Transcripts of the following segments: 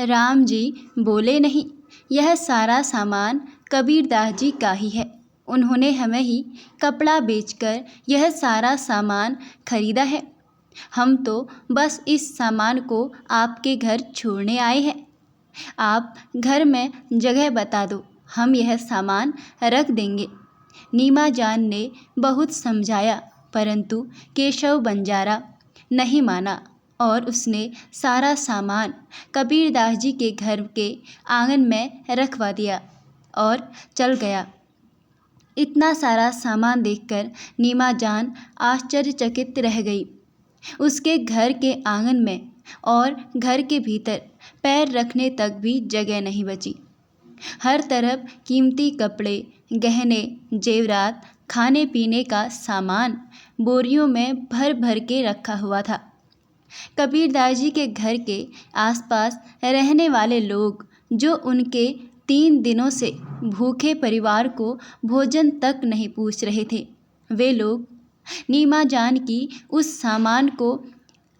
राम जी बोले, नहीं, यह सारा सामान कबीरदास जी का ही है। उन्होंने हमें ही कपड़ा बेचकर यह सारा सामान खरीदा है। हम तो बस इस सामान को आपके घर छोड़ने आए हैं। आप घर में जगह बता दो, हम यह सामान रख देंगे। नीमा जान ने बहुत समझाया, परंतु केशव बंजारा नहीं माना और उसने सारा सामान कबीरदास जी के घर के आंगन में रखवा दिया और चल गया। इतना सारा सामान देखकर नीमा जान आश्चर्यचकित रह गई। उसके घर के आंगन में और घर के भीतर पैर रखने तक भी जगह नहीं बची। हर तरफ कीमती कपड़े, गहने, जेवरात, खाने पीने का सामान बोरियों में भर भर के रखा हुआ था। कबीरदास जी के घर के आसपास रहने वाले लोग, जो उनके 3 दिनों से भूखे परिवार को भोजन तक नहीं पूछ रहे थे, वे लोग नीमा जान की उस सामान को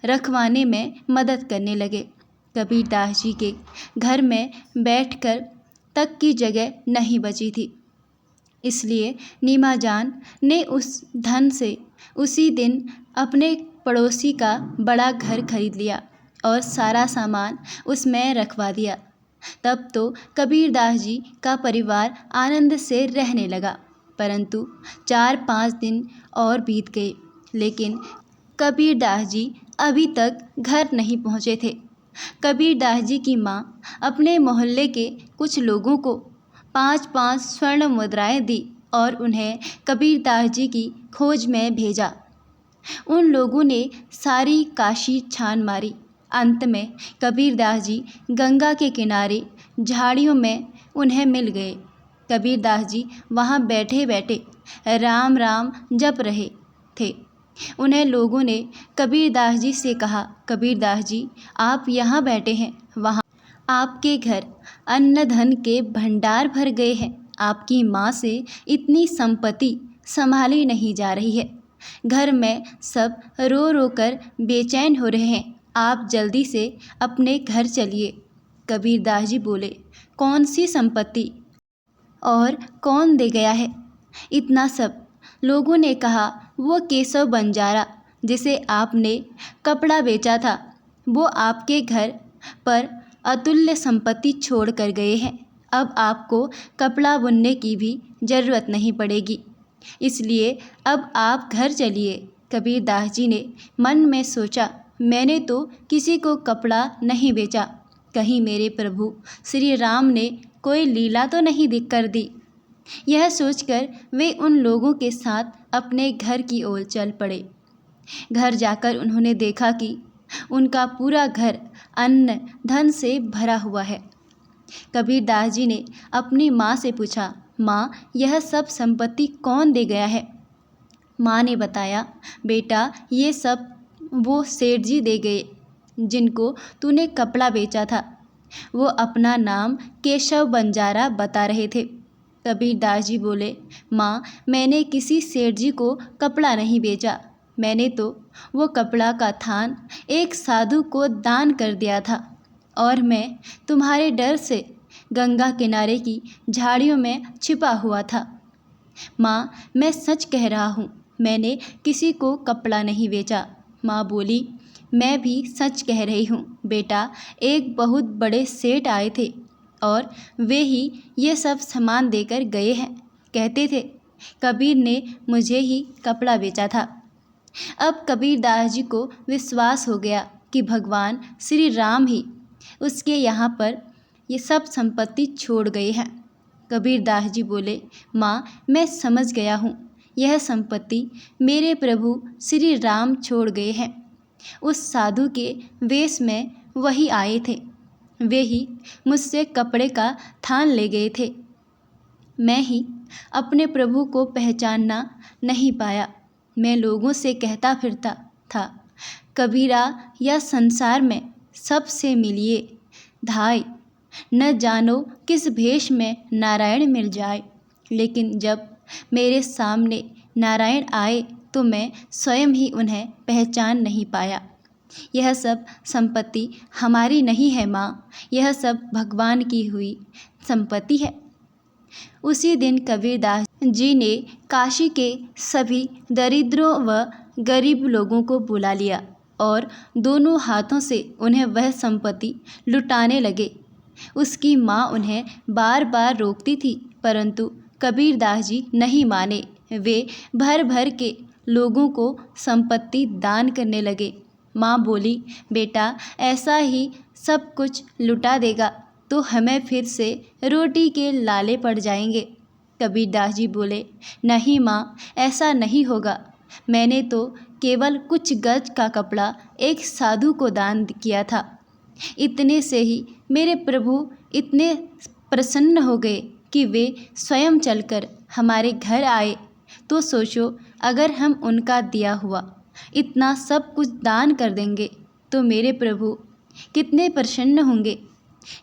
रखवाने में मदद करने लगे। कबीरदास जी के घर में बैठकर तक की जगह नहीं बची थी। इसलिए नीमा जान ने उस धन से उसी दिन अपने पड़ोसी का बड़ा घर खरीद लिया और सारा सामान उसमें रखवा दिया। तब तो कबीरदास जी का परिवार आनंद से रहने लगा। परंतु 4-5 दिन और बीत गए, लेकिन कबीरदास जी अभी तक घर नहीं पहुँचे थे। कबीरदास जी की माँ अपने मोहल्ले के कुछ लोगों को 5-5 स्वर्ण मुद्राएं दी और उन्हें कबीरदास जी की खोज में भेजा। उन लोगों ने सारी काशी छान मारी। अंत में कबीरदास जी गंगा के किनारे झाड़ियों में उन्हें मिल गए। कबीरदास जी वहाँ बैठे बैठे राम राम जप रहे थे। उन्हें लोगों ने कबीरदास जी से कहा, कबीरदास जी, आप यहाँ बैठे हैं, वहाँ आपके घर अन्न धन के भंडार भर गए हैं। आपकी माँ से इतनी संपत्ति संभाली नहीं जा रही है। घर में सब रो रो कर बेचैन हो रहे हैं। आप जल्दी से अपने घर चलिए। कबीरदास जी बोले, कौन सी संपत्ति और कौन दे गया है इतना सब? लोगों ने कहा, वो केशव बंजारा जिसे आपने कपड़ा बेचा था, वो आपके घर पर अतुल्य संपत्ति छोड़ कर गए हैं। अब आपको कपड़ा बुनने की भी ज़रूरत नहीं पड़ेगी, इसलिए अब आप घर चलिए। कबीरदास जी ने मन में सोचा, मैंने तो किसी को कपड़ा नहीं बेचा, कहीं मेरे प्रभु श्री राम ने कोई लीला तो नहीं कर दी। यह सोचकर वे उन लोगों के साथ अपने घर की ओर चल पड़े। घर जाकर उन्होंने देखा कि उनका पूरा घर अन्न धन से भरा हुआ है। कबीरदास जी ने अपनी माँ से पूछा, माँ, यह सब संपत्ति कौन दे गया है? माँ ने बताया, बेटा, ये सब वो सेठ जी दे गए जिनको तूने कपड़ा बेचा था। वो अपना नाम केशव बंजारा बता रहे थे। कबीरदास जी बोले, माँ, मैंने किसी सेठ जी को कपड़ा नहीं बेचा। मैंने तो वो कपड़ा का थान एक साधु को दान कर दिया था और मैं तुम्हारे डर से गंगा किनारे की झाड़ियों में छिपा हुआ था। माँ, मैं सच कह रहा हूँ, मैंने किसी को कपड़ा नहीं बेचा। माँ बोली, मैं भी सच कह रही हूँ बेटा, एक बहुत बड़े सेठ आए थे और वे ही ये सब सामान देकर गए हैं। कहते थे कबीर ने मुझे ही कपड़ा बेचा था। अब कबीरदास जी को विश्वास हो गया कि भगवान श्री राम ही उसके यहाँ पर ये सब संपत्ति छोड़ गए हैं। कबीरदास जी बोले, माँ, मैं समझ गया हूँ, यह संपत्ति मेरे प्रभु श्री राम छोड़ गए हैं। उस साधु के वेश में वही आए थे, वे ही मुझसे कपड़े का थान ले गए थे। मैं ही अपने प्रभु को पहचानना नहीं पाया। मैं लोगों से कहता फिरता था, कबीरा, या संसार में सबसे मिलिए धाय, न जानो किस भेष में नारायण मिल जाए। लेकिन जब मेरे सामने नारायण आए तो मैं स्वयं ही उन्हें पहचान नहीं पाया। यह सब संपत्ति हमारी नहीं है माँ, यह सब भगवान की हुई संपत्ति है। उसी दिन कबीरदास जी ने काशी के सभी दरिद्रों व गरीब लोगों को बुला लिया और दोनों हाथों से उन्हें वह संपत्ति लुटाने लगे। उसकी माँ उन्हें बार बार रोकती थी, परंतु कबीरदास जी नहीं माने। वे भर भर के लोगों को संपत्ति दान करने लगे। माँ बोली, बेटा ऐसा ही सब कुछ लुटा देगा तो हमें फिर से रोटी के लाले पड़ जाएंगे। कबीरदास जी बोले, नहीं माँ, ऐसा नहीं होगा। मैंने तो केवल कुछ गज का कपड़ा एक साधु को दान किया था। इतने से ही मेरे प्रभु इतने प्रसन्न हो गए कि वे स्वयं चलकर हमारे घर आए। तो सोचो, अगर हम उनका दिया हुआ इतना सब कुछ दान कर देंगे तो मेरे प्रभु कितने प्रसन्न होंगे।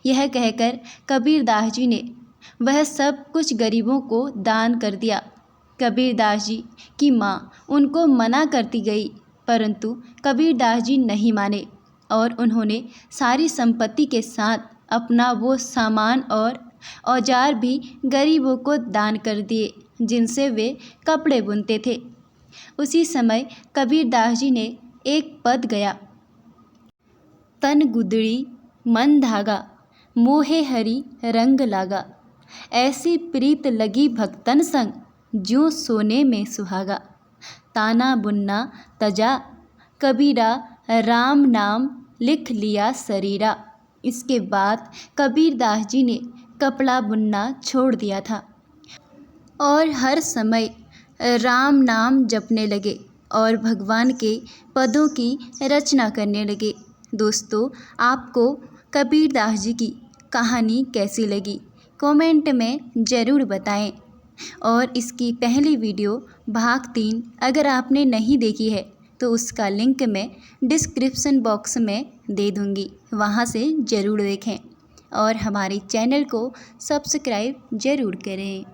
यह कहकर कबीरदास जी ने वह सब कुछ गरीबों को दान कर दिया। कबीरदास जी की माँ उनको मना करती गई, परंतु कबीरदास जी नहीं माने और उन्होंने सारी संपत्ति के साथ अपना वो सामान और औजार भी गरीबों को दान कर दिए जिनसे वे कपड़े बुनते थे। उसी समय कबीरदास जी ने एक पद गया, तन गुदड़ी मन धागा, मोहे हरि रंग लागा। ऐसी प्रीत लगी भक्तन संग, ज्यों सोने में सुहागा। ताना बुनना तजा, कबीरा राम नाम लिख लिया शरीरा। इसके बाद कबीरदास जी ने कपड़ा बुनना छोड़ दिया था और हर समय राम नाम जपने लगे और भगवान के पदों की रचना करने लगे। दोस्तों, आपको कबीरदास जी की कहानी कैसी लगी कमेंट में ज़रूर बताएं। और इसकी पहली वीडियो भाग 3 अगर आपने नहीं देखी है तो उसका लिंक मैं डिस्क्रिप्शन बॉक्स में दे दूँगी, वहाँ से ज़रूर देखें और हमारे चैनल को सब्सक्राइब ज़रूर करें।